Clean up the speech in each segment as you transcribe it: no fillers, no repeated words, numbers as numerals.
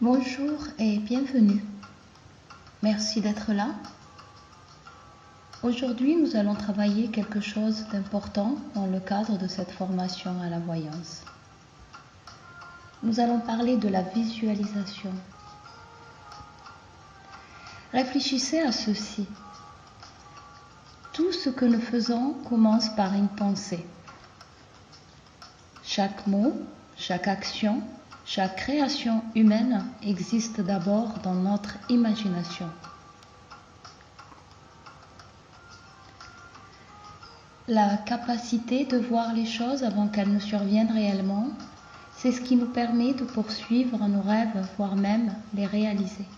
Bonjour et bienvenue. Merci d'être là. Aujourd'hui, nous allons travailler quelque chose d'important dans le cadre de cette formation à la voyance. Nous allons parler de la visualisation. Réfléchissez à ceci. Tout ce que nous faisons commence par une pensée. Chaque mot, chaque action, chaque création humaine existe d'abord dans notre imagination. La capacité de voir les choses avant qu'elles ne surviennent réellement, c'est ce qui nous permet de poursuivre nos rêves, voire même les réaliser.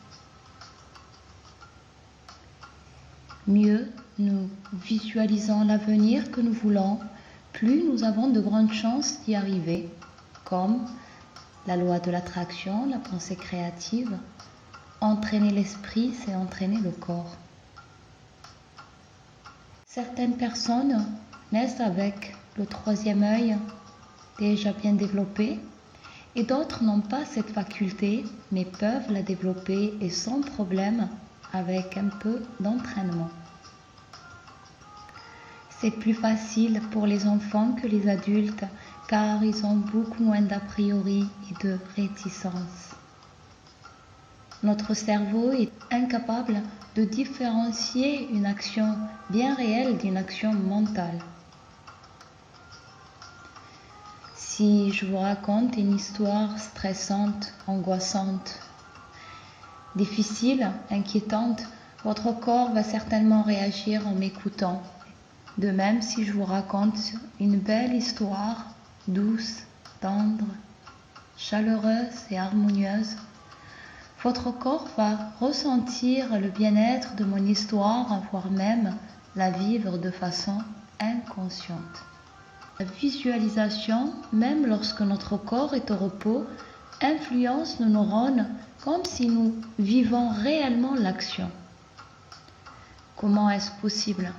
Mieux nous visualisons l'avenir que nous voulons, plus nous avons de grandes chances d'y arriver, comme la loi de l'attraction, la pensée créative. Entraîner l'esprit, c'est entraîner le corps. Certaines personnes naissent avec le troisième œil déjà bien développé et d'autres n'ont pas cette faculté mais peuvent la développer et sans problème avec un peu d'entraînement. C'est plus facile pour les enfants que les adultes car ils ont beaucoup moins d'a priori et de réticence. Notre cerveau est incapable de différencier une action bien réelle d'une action mentale. Si je vous raconte une histoire stressante, angoissante, difficile, inquiétante, votre corps va certainement réagir en m'écoutant. De même, si je vous raconte une belle histoire, douce, tendre, chaleureuse et harmonieuse, votre corps va ressentir le bien-être de mon histoire, voire même la vivre de façon inconsciente. La visualisation, même lorsque notre corps est au repos, influence nos neurones comme si nous vivons réellement l'action. Comment est-ce possible ?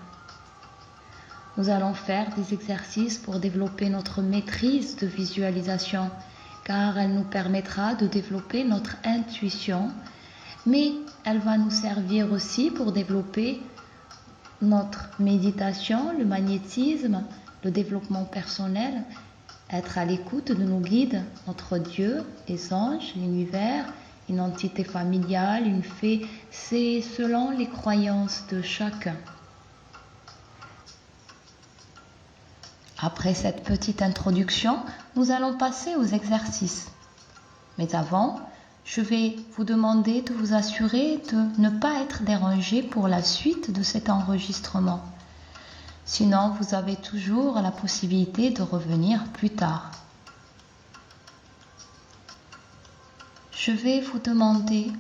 Nous allons faire des exercices pour développer notre maîtrise de visualisation, car elle nous permettra de développer notre intuition, mais elle va nous servir aussi pour développer notre méditation, le magnétisme, le développement personnel, être à l'écoute de nos guides, notre Dieu, les anges, l'univers, une entité familiale, une fée, c'est selon les croyances de chacun. Après cette petite introduction, nous allons passer aux exercices. Mais avant, je vais vous demander de vous assurer de ne pas être dérangé pour la suite de cet enregistrement. Sinon, vous avez toujours la possibilité de revenir plus tard. Je vais vous demander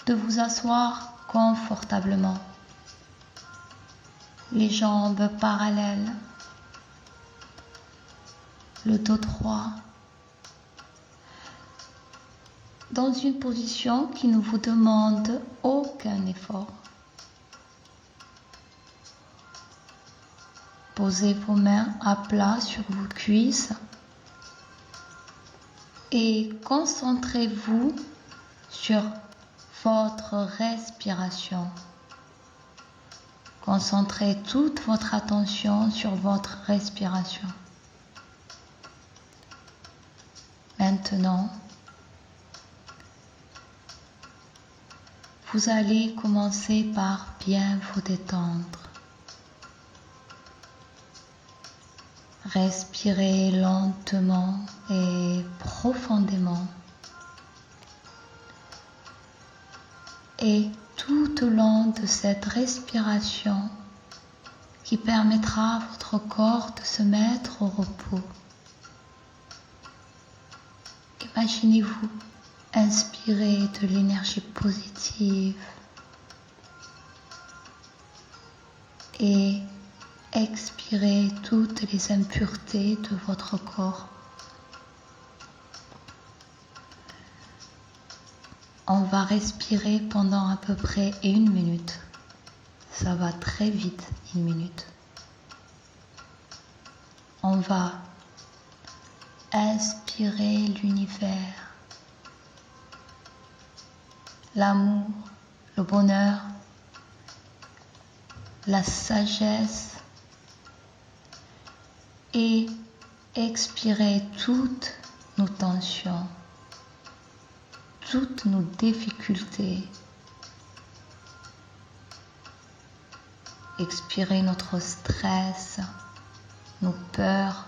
de vous asseoir confortablement, les jambes parallèles, le dos droit, dans une position qui ne vous demande aucun effort. Posez vos mains à plat sur vos cuisses et concentrez-vous sur votre respiration. Concentrez toute votre attention sur votre respiration. Maintenant, vous allez commencer par bien vous détendre. Respirez lentement et profondément. Et tout au long de cette respiration qui permettra à votre corps de se mettre au repos, imaginez-vous inspirer de l'énergie positive et expirer toutes les impuretés de votre corps. On va respirer pendant à peu près 1 minute. Ça va très vite, 1 minute. On va inspirer l'univers l'amour, le bonheur, la sagesse et expirez toutes nos tensions, toutes nos difficultés. Expirez notre stress, nos peurs,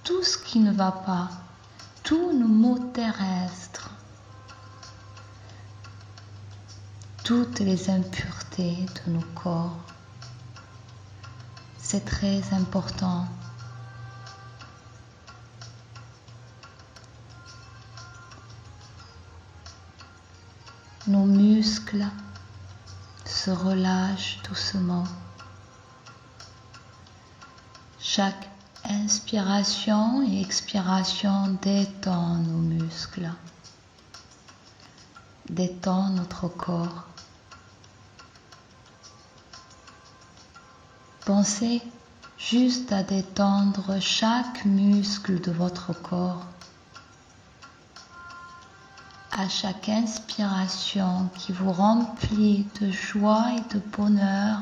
tout ce qui ne va pas, tous nos maux terrestres, toutes les impuretés de nos corps. C'est très important. Nos muscles se relâchent doucement. Chaque inspiration et expiration détend nos muscles, détend notre corps. Pensez juste à détendre chaque muscle de votre corps. À chaque inspiration qui vous remplit de joie et de bonheur,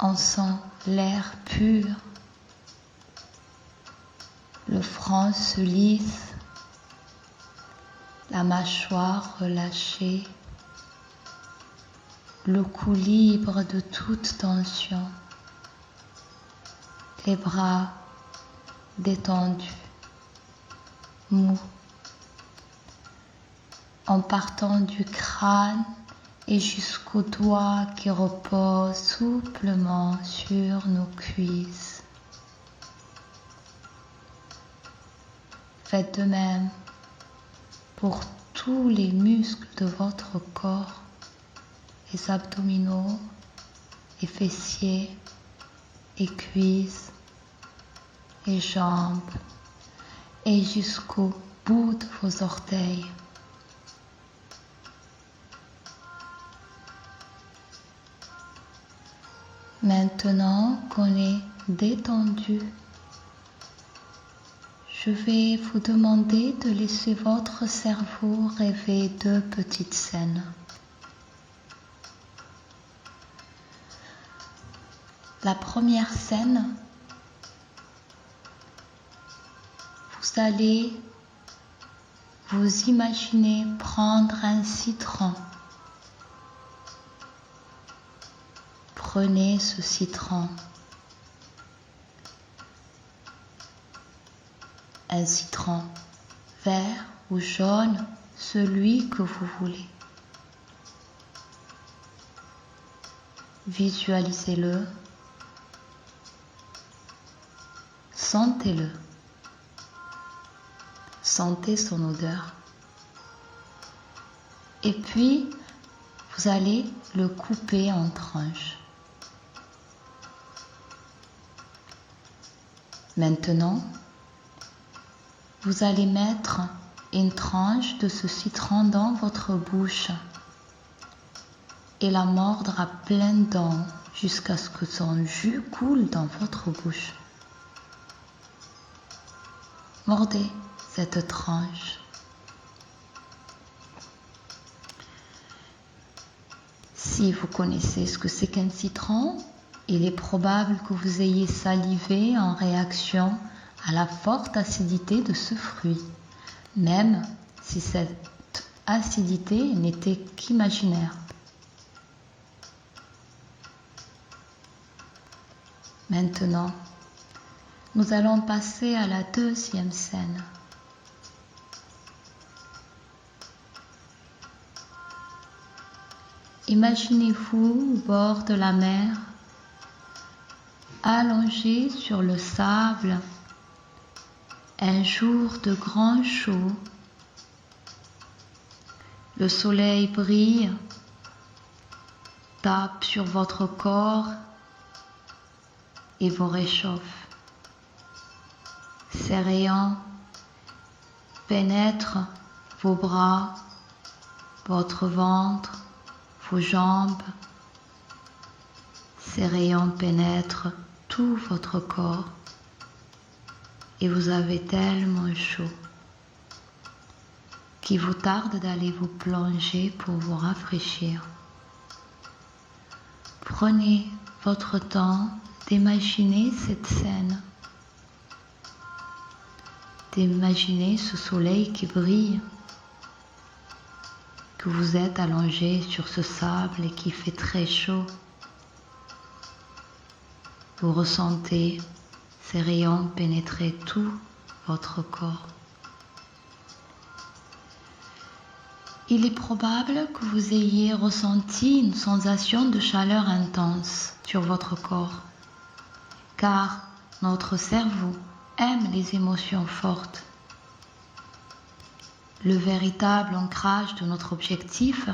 on sent l'air pur, le front se lisse, la mâchoire relâchée, le cou libre de toute tension, les bras détendus, mou, en partant du crâne et jusqu'aux doigts qui reposent souplement sur nos cuisses. Faites de même pour tous les muscles de votre corps, les abdominaux, les fessiers, les cuisses, les jambes, et jusqu'au bout de vos orteils. Maintenant qu'on est détendu, je vais vous demander de laisser votre cerveau rêver deux petites scènes. La première scène, vous allez vous imaginer prendre un citron. Prenez ce citron. Un citron vert ou jaune, celui que vous voulez. Visualisez-le. Sentez-le. Sentez son odeur. Et puis, vous allez le couper en tranches. Maintenant, vous allez mettre une tranche de ce citron dans votre bouche et la mordre à pleines dents jusqu'à ce que son jus coule dans votre bouche. Mordez cette tranche. Si vous connaissez ce que c'est qu'un citron, il est probable que vous ayez salivé en réaction à la forte acidité de ce fruit, même si cette acidité n'était qu'imaginaire. Maintenant, nous allons passer à la deuxième scène. Imaginez-vous au bord de la mer, allongé sur le sable, un jour de grand chaud. Le soleil brille, tape sur votre corps et vous réchauffe. Ces rayons pénètrent vos bras, votre ventre, vos jambes. Ces rayons pénètrent tout votre corps et vous avez tellement chaud. qui vous tarde d'aller vous plonger pour vous rafraîchir. Prenez votre temps d'imaginer cette scène, d'imaginer ce soleil qui brille, que vous êtes allongé sur ce sable et qui fait très chaud. Vous ressentez ces rayons pénétrer tout votre corps. Il est probable que vous ayez ressenti une sensation de chaleur intense sur votre corps, car notre cerveau aime les émotions fortes. Le véritable ancrage de notre objectif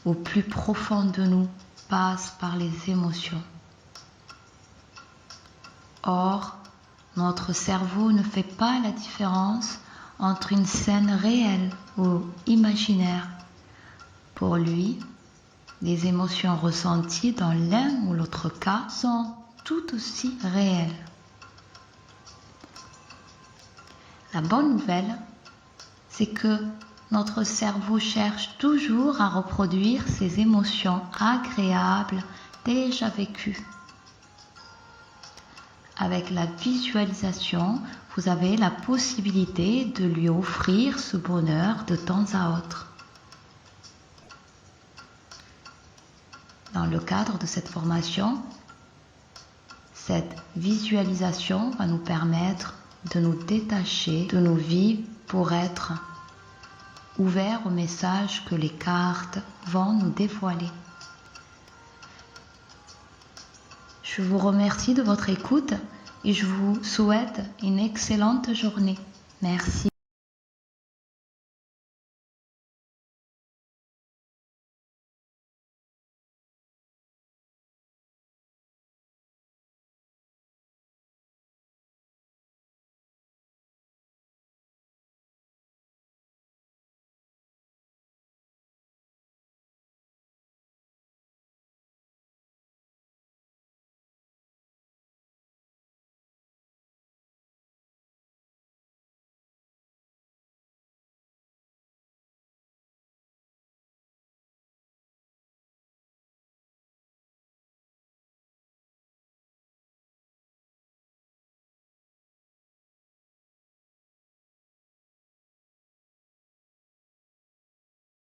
au plus profond de nous passe par les émotions. Or, notre cerveau ne fait pas la différence entre une scène réelle ou imaginaire. Pour lui, les émotions ressenties dans l'un ou l'autre cas sont tout aussi réelles. La bonne nouvelle, c'est que notre cerveau cherche toujours à reproduire ces émotions agréables déjà vécues. Avec la visualisation, vous avez la possibilité de lui offrir ce bonheur de temps à autre. Dans le cadre de cette formation, cette visualisation va nous permettre de nous détacher de nos vies pour être ouverts au message que les cartes vont nous dévoiler. Je vous remercie de votre écoute et je vous souhaite une excellente journée. Merci.